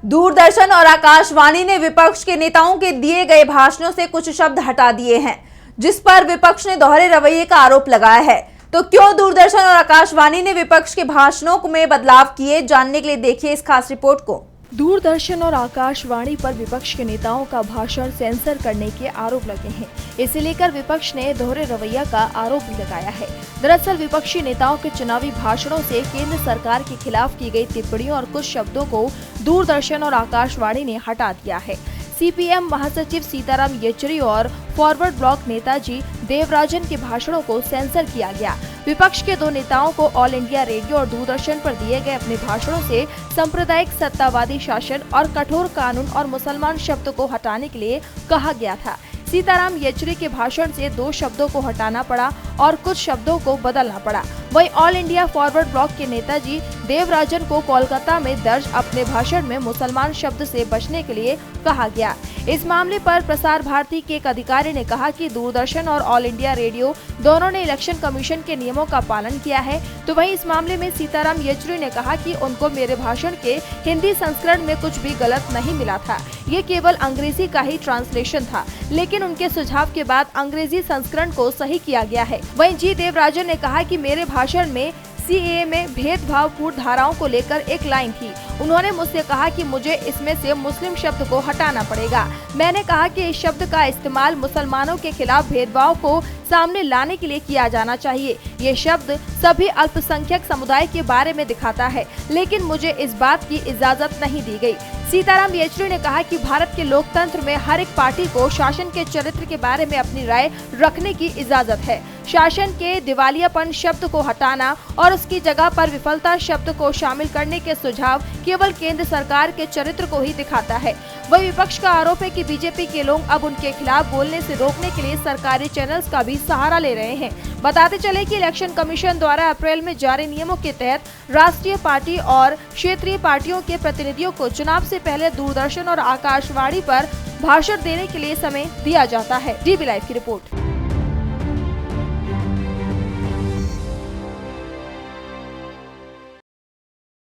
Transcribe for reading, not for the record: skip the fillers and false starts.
दूरदर्शन और आकाशवाणी ने विपक्ष के नेताओं के दिए गए भाषणों से कुछ शब्द हटा दिए हैं, जिस पर विपक्ष ने दोहरे रवैये का आरोप लगाया है। तो क्यों दूरदर्शन और आकाशवाणी ने विपक्ष के भाषणों में बदलाव किए, जानने के लिए देखिए इस खास रिपोर्ट को। दूरदर्शन और आकाशवाणी पर विपक्ष के नेताओं का भाषण सेंसर करने के आरोप लगे हैं। इसे लेकर विपक्ष ने दोहरे रवैया का आरोप भी लगाया है। दरअसल विपक्षी नेताओं के चुनावी भाषणों से केंद्र सरकार के खिलाफ की गई टिप्पणियों और कुछ शब्दों को दूरदर्शन और आकाशवाणी ने हटा दिया है। सीपीएम महासचिव सीताराम येचुरी और फॉरवर्ड ब्लॉक नेताजी देवराजन के भाषणों को सेंसर किया गया। विपक्ष के दो नेताओं को ऑल इंडिया रेडियो और दूरदर्शन पर दिए गए अपने भाषणों से सांप्रदायिक सत्तावादी शासन और कठोर कानून और मुसलमान शब्द को हटाने के लिए कहा गया था। सीताराम येचुरी के भाषण से 2 शब्दों को हटाना पड़ा और कुछ शब्दों को बदलना पड़ा। वहीं ऑल इंडिया फॉरवर्ड ब्लॉक के नेताजी देवराजन को कोलकाता में दर्ज अपने भाषण में मुसलमान शब्द से बचने के लिए कहा गया। इस मामले पर प्रसार भारती के एक अधिकारी ने कहा कि दूरदर्शन और ऑल इंडिया रेडियो दोनों ने इलेक्शन कमीशन के नियमों का पालन किया है। तो वहीं इस मामले में सीताराम येचुरी ने कहा कि उनको मेरे भाषण के हिंदी संस्करण में कुछ भी गलत नहीं मिला था, ये केवल अंग्रेजी का ही ट्रांसलेशन था, लेकिन उनके सुझाव के बाद अंग्रेजी संस्करण को सही किया गया है। वहीं जी देवराजन ने कहा कि मेरे भाषण में सीएए में भेदभावपूर्ण धाराओं को लेकर एक लाइन थी। उन्होंने मुझसे कहा कि मुझे इसमें से मुस्लिम शब्द को हटाना पड़ेगा। मैंने कहा कि इस शब्द का इस्तेमाल मुसलमानों के खिलाफ भेदभाव को सामने लाने के लिए किया जाना चाहिए। ये शब्द सभी अल्पसंख्यक समुदाय के बारे में दिखाता है, लेकिन मुझे इस बात की इजाजत नहीं दी गई। सीताराम येचुरी ने कहा कि भारत के लोकतंत्र में हर एक पार्टी को शासन के चरित्र के बारे में अपनी राय रखने की इजाजत है। शासन के दिवालियापन शब्द को हटाना और उसकी जगह पर विफलता शब्द को शामिल करने के सुझाव केवल केंद्र सरकार के चरित्र को ही दिखाता है। वही विपक्ष का आरोप है कि बीजेपी के लोग अब उनके खिलाफ बोलने से रोकने के लिए सरकारी चैनल्स का भी सहारा ले रहे हैं। बताते चले कि इलेक्शन कमीशन द्वारा अप्रैल में जारी नियमों के तहत राष्ट्रीय पार्टी और क्षेत्रीय पार्टियों के प्रतिनिधियों को चुनाव से पहले दूरदर्शन और आकाशवाणी पर भाषण देने के लिए समय दिया जाता है। डीबी लाइव की रिपोर्ट।